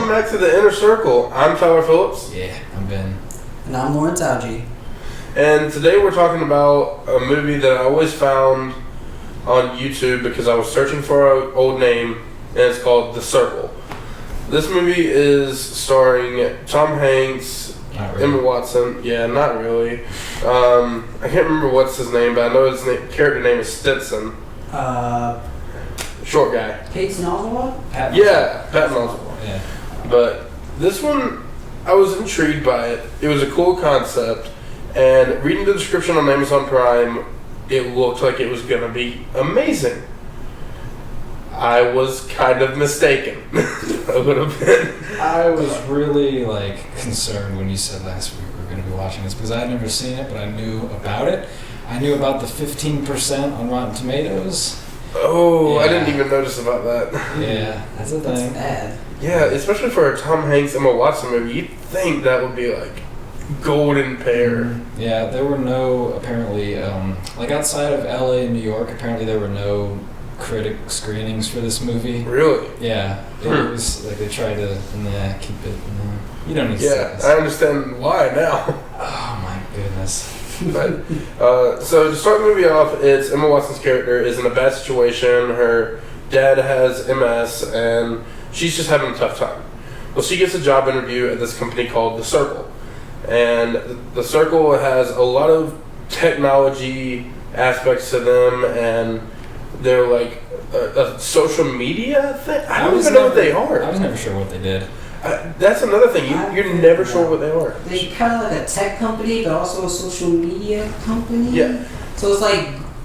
Welcome back to the Inner Circle. I'm Tyler Phillips. Yeah, I'm Ben. And I'm Lawrence Algie. And today we're talking about a movie that I always found on YouTube because I was searching for an old name, and it's called The Circle. This movie is starring Tom Hanks, Emma Watson. Yeah, not really. I can't remember what's his name, but I know his character name is Stetson. Short guy. Patton Oswalt? Patton Oswalt. Yeah. But this one, I was intrigued by it. It was a cool concept, and reading the description on Amazon Prime, it looked like it was going to be amazing. I was kind of mistaken. I would have been. I was really concerned when you said last week we were going to be watching this because I had never seen it, but I knew about it. I knew about the 15% on Rotten Tomatoes. Oh, yeah. I didn't even notice about that. Yeah, that's a thing. That's bad. Yeah, especially for a Tom Hanks Emma Watson movie, you'd think that would be golden pair. Yeah, there were no, apparently, outside of LA and New York, apparently there were no critic screenings for this movie. Really? Yeah. It was they tried to keep it. You don't need to see this. I understand why now. Oh my goodness. But, so to start the movie off, it's Emma Watson's character is in a bad situation. Her dad has MS, and she's just having a tough time. Well, she gets a job interview at this company called The Circle. And The Circle has a lot of technology aspects to them, and they're like a social media thing. I don't even know what they are. I was never sure what they did. That's another thing. You're never sure what they are. They're kind of like a tech company, but also a social media company. Yeah. So it's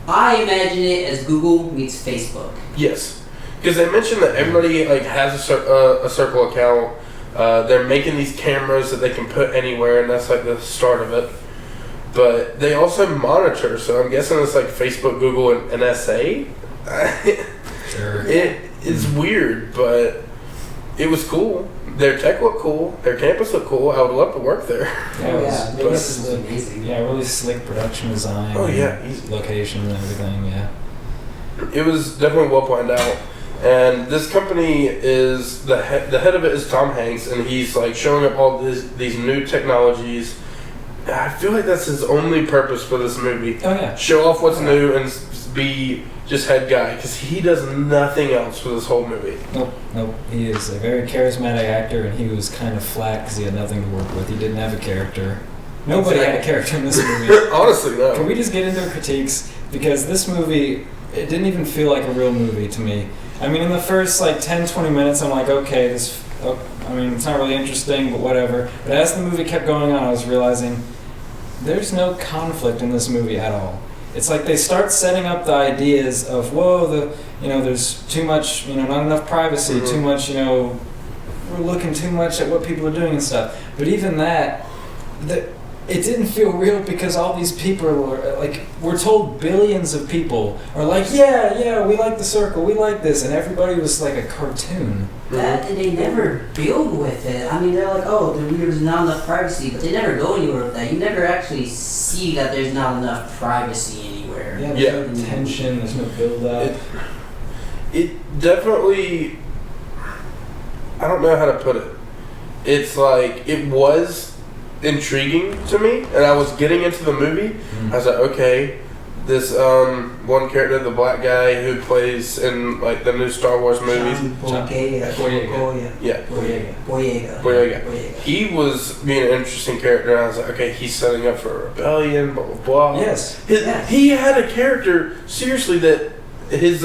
I imagine it as Google meets Facebook. Yes. Because they mentioned that everybody has a Circle account. They're making these cameras that they can put anywhere, and that's the start of it. But they also monitor, so I'm guessing it's Facebook, Google, and NSA. Sure. It's weird, but it was cool. Their tech looked cool. Their campus looked cool. I would love to work there. Yeah, this is amazing. Yeah, really slick production design. Oh yeah, easy. Location and everything. Yeah. It was definitely well planned out. And this company is the head of it is Tom Hanks, and he's showing up all these new technologies. I feel like that's his only purpose for this movie. Oh yeah. Show off what's new and be just head guy, because he does nothing else for this whole movie. Nope. He is a very charismatic actor, and he was kind of flat because he had nothing to work with. He didn't have a character. Nobody had a character in this movie. Honestly, no. Can we just get into critiques? Because this movie, it didn't even feel like a real movie to me. I mean, in the first 10, 20 minutes, I'm like, okay, it's not really interesting, but whatever. But as the movie kept going on, I was realizing there's no conflict in this movie at all. It's like they start setting up the ideas of, there's too much, not enough privacy, Mm-hmm. too much, we're looking too much at what people are doing and stuff. But even that, it didn't feel real because all these people were we're told billions of people are yeah, we like The Circle, we like this, and everybody was like a cartoon. That and they never build with it. I mean, they're there's not enough privacy, but they never go anywhere with that. You never actually see that there's not enough privacy anywhere. Yeah, there's no tension, there's no build-up. It definitely, I don't know how to put it. It's it was intriguing to me, and I was getting into the movie. I was okay, this one character, the black guy who plays in the new Star Wars movies, Boyega. He was being an interesting character, and I was okay, he's setting up for a rebellion, blah blah blah. Yes. He had a character, seriously, that his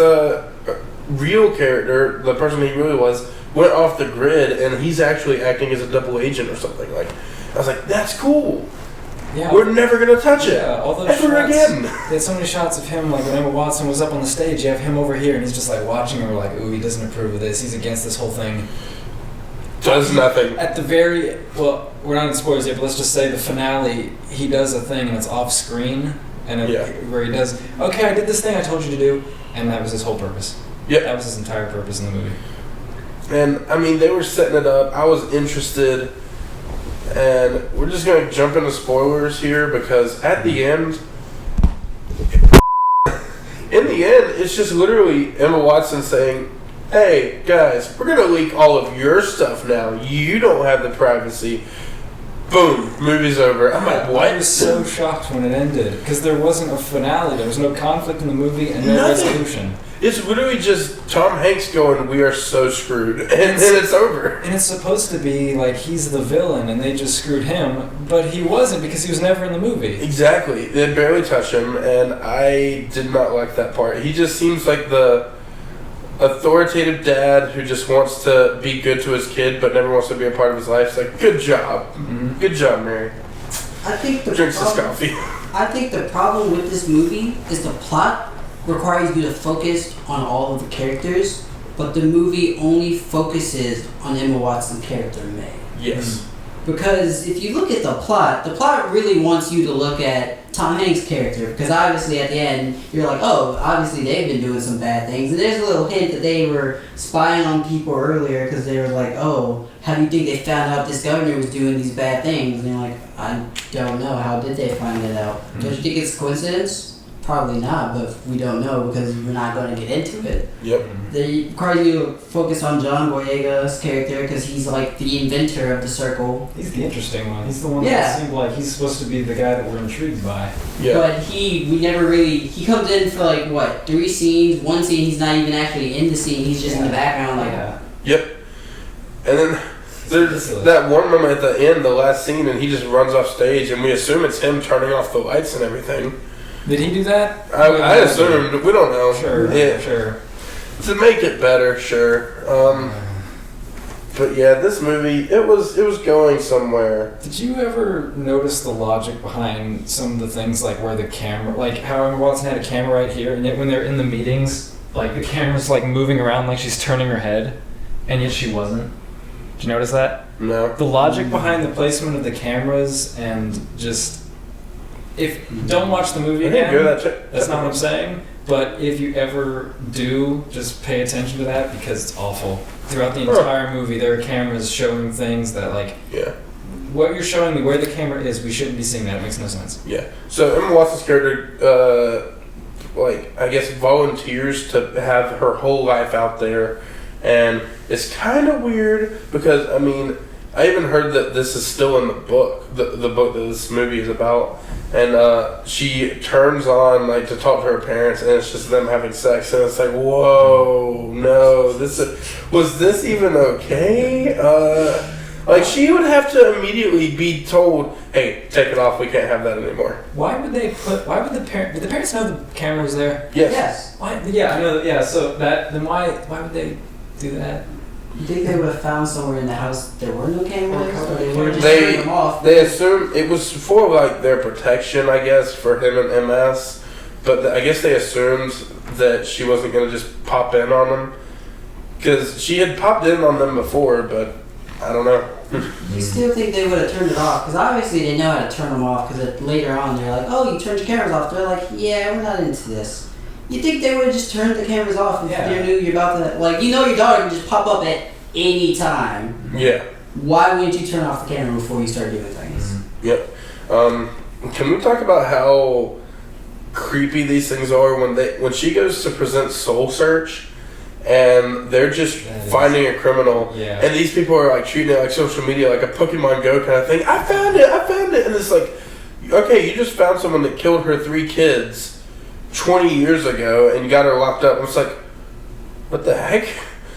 real character, the person he really was, went off the grid, and he's actually acting as a double agent or something. I was that's cool. Yeah. We're never going to touch it. Yeah, all those ever shots, again. They had so many shots of him, when Emma Watson was up on the stage, you have him over here, and he's just watching her ooh, he doesn't approve of this, he's against this whole thing. Does nothing. At the we're not in spoilers yet, but let's just say the finale, he does a thing, and it's off screen, and where he does, okay, I did this thing I told you to do, and that was his whole purpose. Yep. That was his entire purpose in the movie. And, I mean, they were setting it up. I was interested. And we're just going to jump into spoilers here because at the end, in the end, it's just literally Emma Watson saying, hey, guys, we're going to leak all of your stuff now. You don't have the privacy. Boom, movie's over. I'm like, what? I was so shocked when it ended because there wasn't a finale. There was no conflict in the movie and no resolution. It's literally just Tom Hanks going, we are so screwed, and then it's over. And it's supposed to be like he's the villain and they just screwed him, but he wasn't because he was never in the movie. Exactly. They barely touch him, and I did not like that part. He just seems like the authoritative dad who just wants to be good to his kid but never wants to be a part of his life. It's like, good job. Mm-hmm. Good job, Mary. I think Drinks his coffee. I think the problem with this movie is the plot requires you to focus on all of the characters, but the movie only focuses on Emma Watson's character, May. Yes. Because if you look at the plot really wants you to look at Tom Hanks' character, because obviously at the end, you're like, oh, obviously they've been doing some bad things. And there's a little hint that they were spying on people earlier because they were like, oh, how do you think they found out this governor was doing these bad things? And you're like, I don't know. How did they find it out? Mm-hmm. Don't you think it's a coincidence? Probably not, but we don't know because we're not going to get into it. Yep. They require you to focus on John Boyega's character because he's like the inventor of the circle. He's the interesting one. He's the one that seemed like he's supposed to be the guy that we're intrigued by. Yeah. But he comes in for like, what, 3 scenes? One scene he's not even actually in the scene, he's just in the background like... Yep. And then there's that one moment at the end, the last scene, and he just runs off stage and we assume it's him turning off the lights and everything. Did he do that? I assumed. We don't know. Sure. Yeah. Sure. To make it better, sure. But yeah, this movie, it was going somewhere. Did you ever notice the logic behind some of the things, like where the camera, like how Emma Watson had a camera right here, and yet when they're in the meetings, like the camera's like moving around like she's turning her head, and yet she wasn't? Did you notice that? No. The logic behind the placement of the cameras and just... don't watch the movie again. That's not what I'm saying. But if you ever do, just pay attention to that because it's awful. Throughout the entire movie, there are cameras showing things that, like, what you're showing me, where the camera is, we shouldn't be seeing that. It makes no sense. Yeah. So Emma Watson's character, I guess, volunteers to have her whole life out there, and it's kind of weird because I even heard that this is still in the book, the book that this movie is about. And she turns on to talk to her parents, and it's just them having sex, and it's like, whoa, no, was this even okay? She would have to immediately be told, hey, take it off, we can't have that anymore. Did the parents know the camera was there? Yes. Why? Yeah, I know. Yeah, so then why would they do that? You think they would have found somewhere in the house there were no cameras? Or they would have just turned them off? They assumed it was for their protection, I guess, for him and MS. But I guess they assumed that she wasn't going to just pop in on them. Because she had popped in on them before, but I don't know. You still think they would have turned it off? Because obviously they know how to turn them off. Because later on they're like, oh, you turned your cameras off. They're like, yeah, we're not into this. You think they would have just turned the cameras off if they knew you're about to... your daughter can just pop up at any time. Yeah. Why wouldn't you turn off the camera before you start doing things? Mm-hmm. Yep. Can we talk about how creepy these things are when she goes to present Soul Search and they're just finding a criminal and these people are treating it like social media, like a Pokemon Go kind of thing. I found it, and it's like, okay, you just found someone that killed her 3 kids 20 years ago and you got her locked up. It's like, what the heck?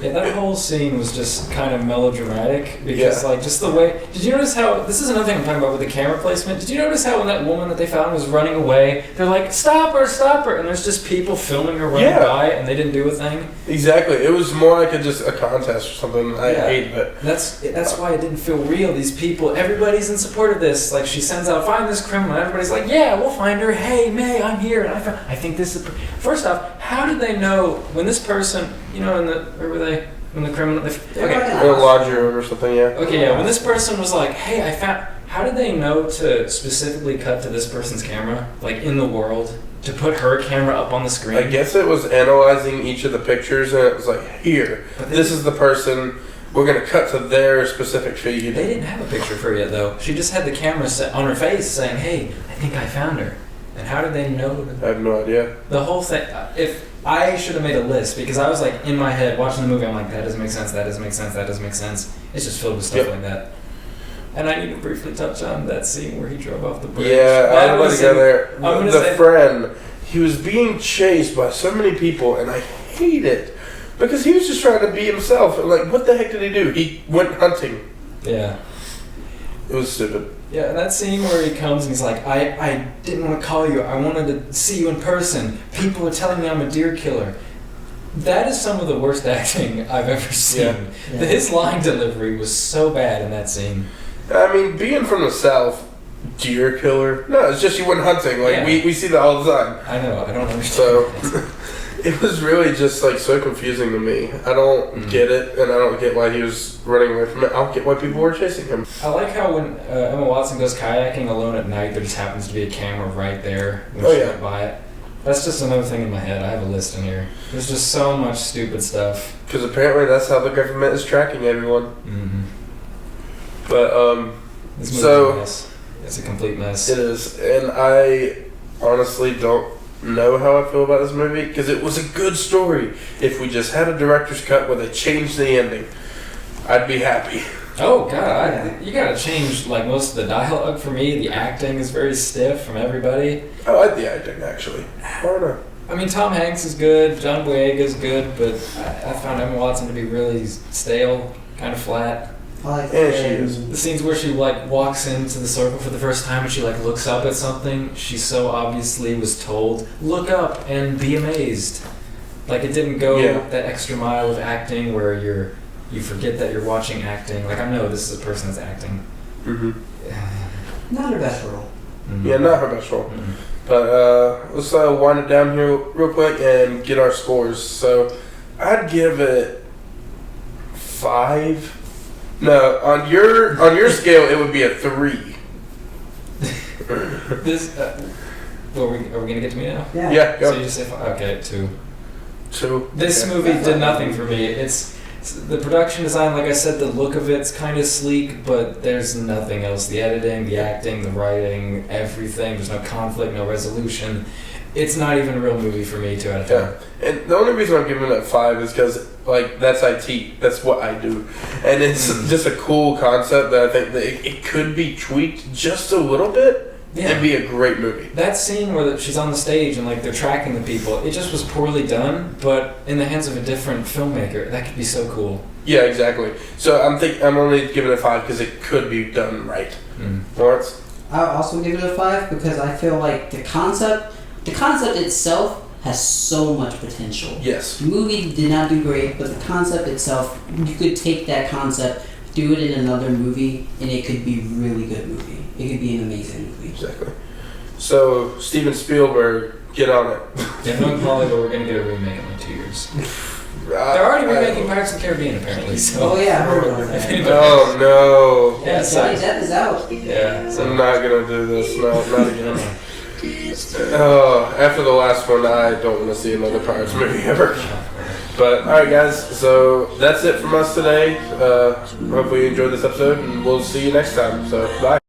Yeah, that whole scene was just kind of melodramatic because, just the way... Did you notice how... This is another thing I'm talking about with the camera placement. Did you notice how when that woman that they found was running away, they're like, stop her, and there's just people filming her running by and they didn't do a thing? Exactly. It was more like just a contest or something. I hate it. That's why it didn't feel real. These people, everybody's in support of this. Like, she sends out, find this criminal, and everybody's like, yeah, we'll find her. Hey, May, I'm here. And I think this is... First off, how did they know when this person, where were they? When the criminal... In a lodge room or something, when this person was like, hey, I found... How did they know to specifically cut to this person's camera, in the world, to put her camera up on the screen? I guess it was analyzing each of the pictures, and it was like, here, this is the person... We're going to cut to their specific feed. They didn't have a picture of her yet, though. She just had the camera set on her face saying, hey, I think I found her. And how did they know? I have no idea. The whole thing... I should have made a list because I was like in my head watching the movie. I'm like, that doesn't make sense. That doesn't make sense. That doesn't make sense. It's just filled with stuff like that. And I need to briefly touch on that scene where he drove off the bridge. Yeah, I'm going to go there. The friend, he was being chased by so many people, and I hate it because he was just trying to be himself. And like, what the heck did he do? He went hunting. Yeah. It was stupid. Yeah, that scene where he comes and he's like, I didn't want to call you. I wanted to see you in person. People are telling me I'm a deer killer. That is some of the worst acting I've ever seen. Yeah. His line delivery was so bad in that scene. I mean, being from the South, deer killer? No, it's just you went hunting. Like, we see that all the time. I know, I don't understand. So, it was really just, like, so confusing to me. I don't get it, and I don't get why he was running away from it. I don't get why people were chasing him. I like how when Emma Watson goes kayaking alone at night, there just happens to be a camera right there when she went by it. That's just another thing in my head. I have a list in here. There's just so much stupid stuff. Because apparently that's how the government is tracking everyone. Mm-hmm. But, this movie's a mess. It's a complete mess. It is. And I honestly don't know how I feel about this movie, because it was a good story. If we just had a director's cut where they changed the ending, I'd be happy. Oh God, you gotta change like most of the dialogue for me. The acting is very stiff from everybody. I like the acting, actually. I don't know. I mean, Tom Hanks is good, John Boyega is good, but I found Emma Watson to be really stale, kind of flat. Like she is. The scenes where she like walks into the circle for the first time and she like looks up at something, she so obviously was told, look up and be amazed. Like it didn't go that extra mile of acting where you forget that you're watching acting. Like I know this is a person that's acting. Mm-hmm. Not her best role. Mm-hmm. Yeah, not her best role. Mm-hmm. But let's wind it down here real quick and get our scores. So I'd give it 5. No, on your scale it would be a 3. This are we gonna get to me now? Yeah. Go. So you just say 5. Okay, 2. 2. This movie did nothing for me. It's the production design, like I said, the look of it's kind of sleek, but there's nothing else. The editing, the acting, the writing, everything. There's no conflict, no resolution. It's not even a real movie for me, 2 out of 10. Yeah, and the only reason I'm giving it 5 is because, like, that's IT. That's what I do. And it's just a cool concept that I think that it could be tweaked just a little bit. Yeah. It'd be a great movie. That scene where she's on the stage and like they're tracking the people, it just was poorly done, but in the hands of a different filmmaker, that could be so cool. Yeah, exactly. So I'm only giving it 5 because it could be done right. Lawrence? I'll also give it a 5 because I feel like the concept itself has so much potential. Yes. The movie did not do great, but the concept itself, you could take that concept, do it in another movie, and it could be a really good movie. It could be an amazing movie. Exactly. So, Steven Spielberg, get on it. Yeah, no probably, but we're going to get a remake in like 2 years. They're already remaking Pirates of the Caribbean, apparently. So. Oh, yeah, I heard about that. Oh, no. Yeah, Johnny Depp is out. Yeah. So. I'm not going to do this. No, not again. After the last one, I don't want to see another Pirates movie ever. But, alright guys, so that's it from us today. Hopefully you enjoyed this episode, and we'll see you next time. So, bye.